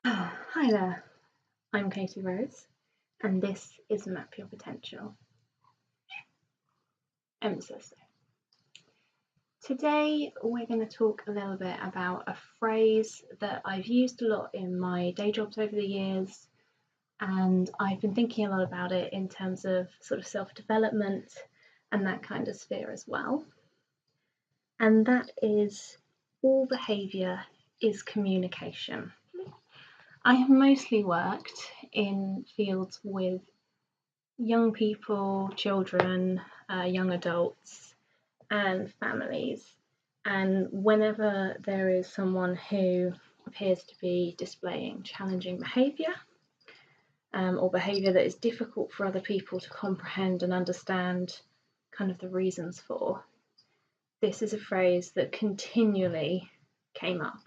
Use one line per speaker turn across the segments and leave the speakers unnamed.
Hi there, I'm Katy-Rose, and this is Map Your Potential. Emphasis. Today, we're going to talk a little bit about a phrase that I've used a lot in my day jobs over the years, and I've been thinking a lot about it in terms of sort of self-development and that kind of sphere as well. And that is, all behaviour is communication. I have mostly worked in fields with young people, children, young adults, and families. And whenever there is someone who appears to be displaying challenging behaviour, or behaviour that is difficult for other people to comprehend and understand kind of the reasons for, this is a phrase that continually came up.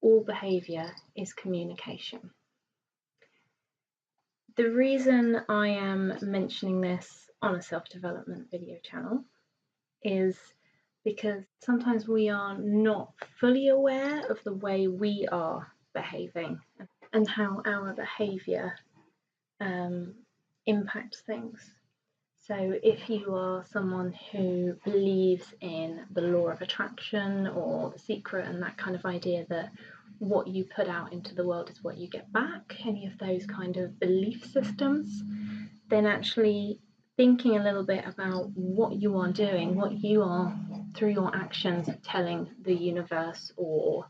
All behaviour is communication. The reason I am mentioning this on a self-development video channel is because sometimes we are not fully aware of the way we are behaving and how our behaviour impacts things. So if you are someone who believes in the law of attraction or the secret and that kind of idea that what you put out into the world is what you get back, any of those kind of belief systems, then actually thinking a little bit about what you are doing, what you are through your actions telling the universe or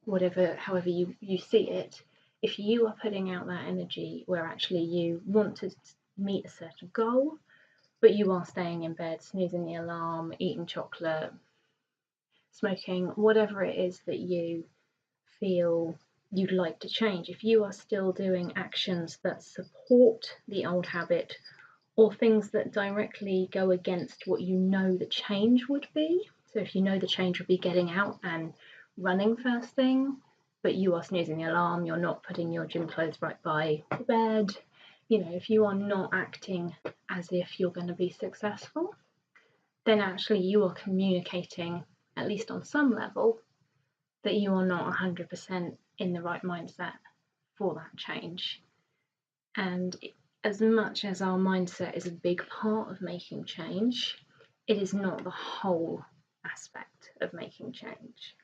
whatever, however you see it, if you are putting out that energy where actually you want to meet a certain goal, but you are staying in bed, snoozing the alarm, eating chocolate, smoking, whatever it is that you feel you'd like to change, if you are still doing actions that support the old habit or things that directly go against what you know the change would be, so if you know the change would be getting out and running first thing, but you are snoozing the alarm, you're not putting your gym clothes right by the bed, if you are not acting as if you're going to be successful, then actually you are communicating, at least on some level, that you are not 100% in the right mindset for that change. And as much as our mindset is a big part of making change, it is not the whole aspect of making change.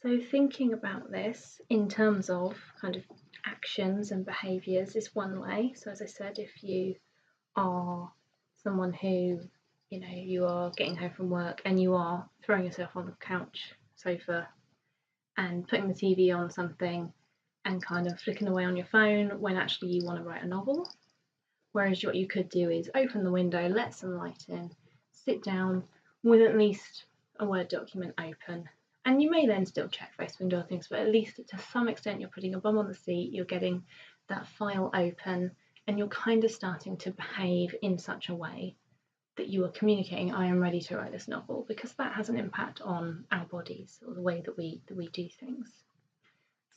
So thinking about this in terms of kind of actions and behaviours is one way. So as I said, if you are someone who, you are getting home from work and you are throwing yourself on the couch, sofa, and putting the TV on something and kind of flicking away on your phone when actually you want to write a novel. Whereas what you could do is open the window, let some light in, sit down with at least a Word document open. And you may then still check Facebook and other things, but at least to some extent you're putting your bum on the seat, you're getting that file open, and you're kind of starting to behave in such a way that you are communicating, I am ready to write this novel, because that has an impact on our bodies or the way that we do things.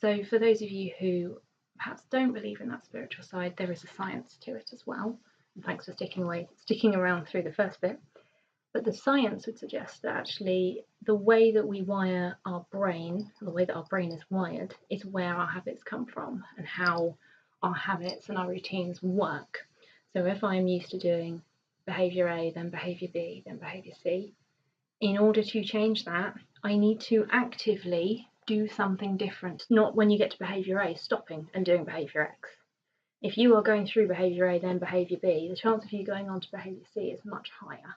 So for those of you who perhaps don't believe in that spiritual side, there is a science to it as well. And thanks for sticking around through the first bit. But the science would suggest that actually the way that we wire our brain, the way that our brain is wired, is where our habits come from and how our habits and our routines work. So if I'm used to doing behaviour A, then behaviour B, then behaviour C, in order to change that, I need to actively do something different. Not when you get to behaviour A, stopping and doing behaviour X. If you are going through behaviour A, then behaviour B, the chance of you going on to behaviour C is much higher.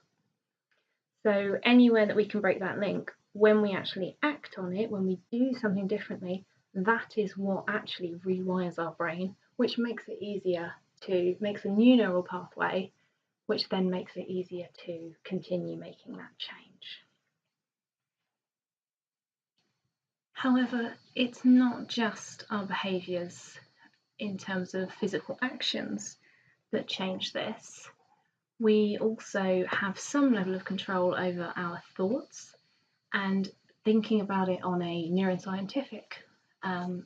So anywhere that we can break that link, when we actually act on it, when we do something differently, that is what actually rewires our brain, which makes it makes a new neural pathway, which then makes it easier to continue making that change. However, it's not just our behaviours in terms of physical actions that change this. We also have some level of control over our thoughts, and thinking about it on a neuroscientific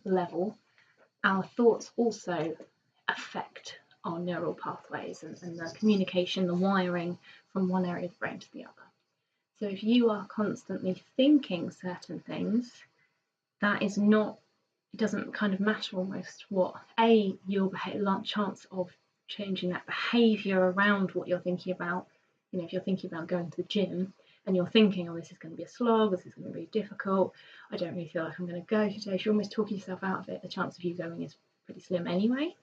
level, our thoughts also affect our neural pathways and the communication, the wiring from one area of the brain to the other. So if you are constantly thinking certain things, that is not it doesn't kind of matter almost what your chance of changing that behaviour around what you're thinking about. If you're thinking about going to the gym and you're thinking, oh, this is going to be a slog, this is going to be difficult, I don't really feel like I'm going to go today. If you're almost talking yourself out of it, the chance of you going is pretty slim anyway,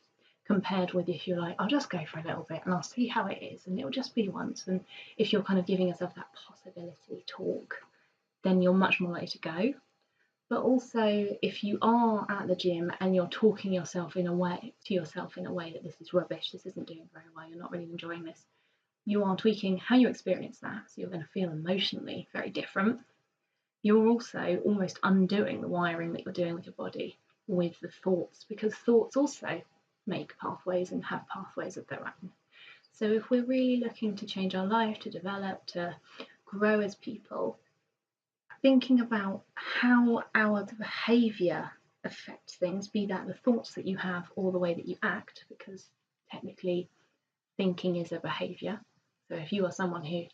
compared with if you're like, I'll just go for a little bit and I'll see how it is, and it'll just be once. And if you're kind of giving yourself that possibility talk, then you're much more likely to go. But also, if you are at the gym and you're talking to yourself in a way that this is rubbish, this isn't doing very well, you're not really enjoying this, you are tweaking how you experience that. So you're going to feel emotionally very different. You're also almost undoing the wiring that you're doing with your body with the thoughts, because thoughts also make pathways and have pathways of their own. So if we're really looking to change our life, to develop, to grow as people, thinking about how our behaviour affects things, be that the thoughts that you have or the way that you act, because technically thinking is a behaviour. So if you are someone who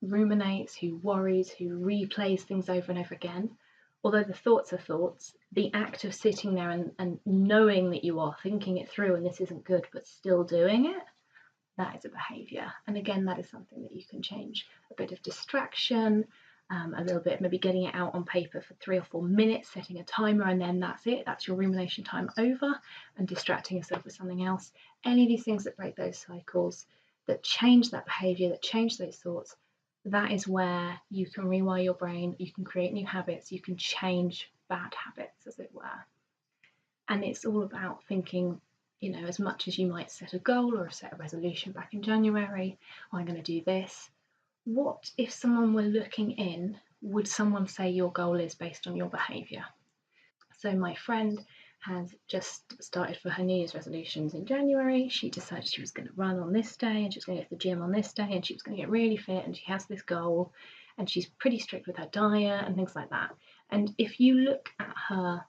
ruminates, who worries, who replays things over and over again, although the thoughts are thoughts, the act of sitting there and knowing that you are thinking it through and this isn't good but still doing it, that is a behaviour. And again, that is something that you can change. A bit of distraction, a little bit, maybe getting it out on paper for 3 or 4 minutes, setting a timer, and then that's it. That's your rumination time over, and distracting yourself with something else. Any of these things that break those cycles, that change that behaviour, that change those thoughts, that is where you can rewire your brain, you can create new habits, you can change bad habits, as it were. And it's all about thinking, as much as you might set a goal or set a resolution back in January, I'm going to do this. What if someone were looking in, would someone say your goal is based on your behaviour? So my friend has just started for her New Year's resolutions in January. She decided she was going to run on this day and she was going to go to the gym on this day and she was going to get really fit, and she has this goal and she's pretty strict with her diet and things like that. And if you look at her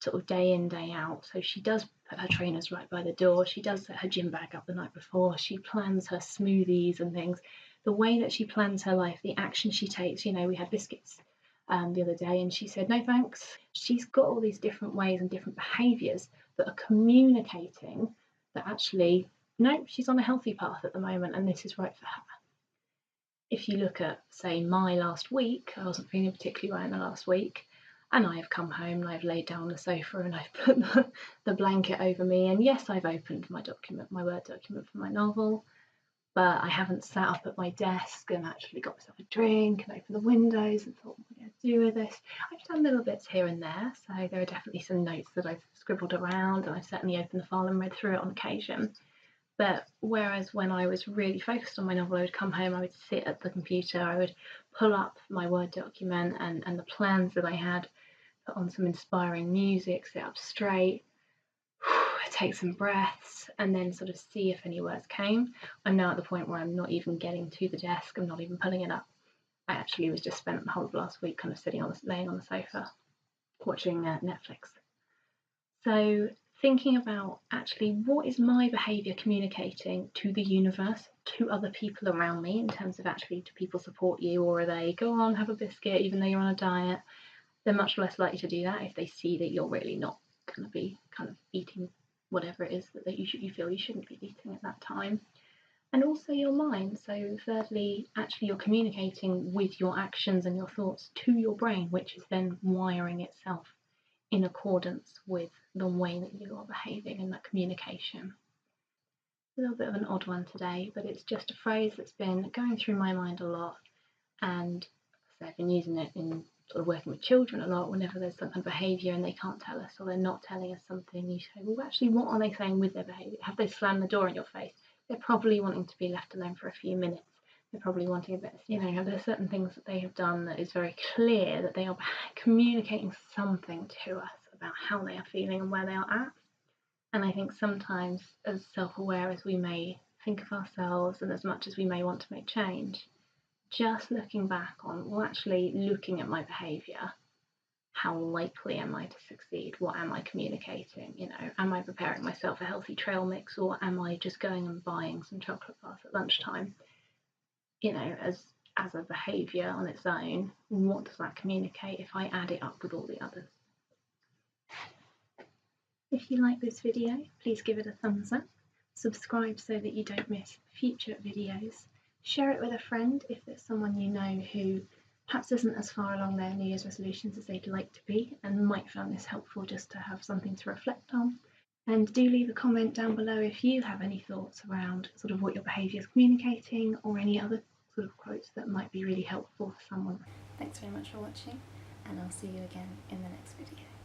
sort of day in, day out, so she does put her trainers right by the door, she does set her gym bag up the night before, she plans her smoothies and things, the way that she plans her life, the action she takes. We had biscuits the other day and she said no thanks. She's got all these different ways and different behaviours that are communicating that actually, no, she's on a healthy path at the moment and this is right for her. If you look at, say, my last week, I wasn't feeling particularly well in the last week, and I have come home and I've laid down on the sofa and I've put the blanket over me, and yes, I've opened my Word document for my novel, but I haven't sat up at my desk and actually got myself a drink and opened the windows and thought, what am I going to do with this? I've done little bits here and there, so there are definitely some notes that I've scribbled around, and I've certainly opened the file and read through it on occasion. But whereas when I was really focused on my novel, I would come home, I would sit at the computer, I would pull up my Word document and the plans that I had, put on some inspiring music, sit up straight, take some breaths, and then sort of see if any words came. I'm now at the point where I'm not even getting to the desk, I'm not even pulling it up. I actually was just spent the whole of last week kind of laying on the sofa, watching Netflix. So thinking about actually what is my behaviour communicating to the universe, to other people around me, in terms of actually, do people support you, or are they, go on, have a biscuit even though you're on a diet? They're much less likely to do that if they see that you're really not going to be kind of eating whatever it is that you feel you shouldn't be eating at that time. And also your mind. So thirdly, actually you're communicating with your actions and your thoughts to your brain, which is then wiring itself in accordance with the way that you are behaving in that communication. A little bit of an odd one today, but it's just a phrase that's been going through my mind a lot, and I've been using it in sort of working with children a lot. Whenever there's some kind of behaviour and they can't tell us, or they're not telling us something, you say, well, actually, what are they saying with their behaviour? Have they slammed the door in your face? They're probably wanting to be left alone for a few minutes. They're probably wanting a bit of, there are certain things that they have done that is very clear that they are communicating something to us about how they are feeling and where they are at. And I think sometimes, as self-aware as we may think of ourselves and as much as we may want to make change, just looking back on, well, actually looking at my behaviour, how likely am I to succeed? What am I communicating? Am I preparing myself a healthy trail mix, or am I just going and buying some chocolate bars at lunchtime? As a behaviour on its own, what does that communicate if I add it up with all the others? If you like this video, please give it a thumbs up, subscribe so that you don't miss future videos, share it with a friend if there's someone you know who perhaps isn't as far along their New Year's resolutions as they'd like to be and might find this helpful just to have something to reflect on. And do leave a comment down below if you have any thoughts around sort of what your behaviour is communicating or any other sort of quotes that might be really helpful for someone.
Thanks very much for watching, and I'll see you again in the next video.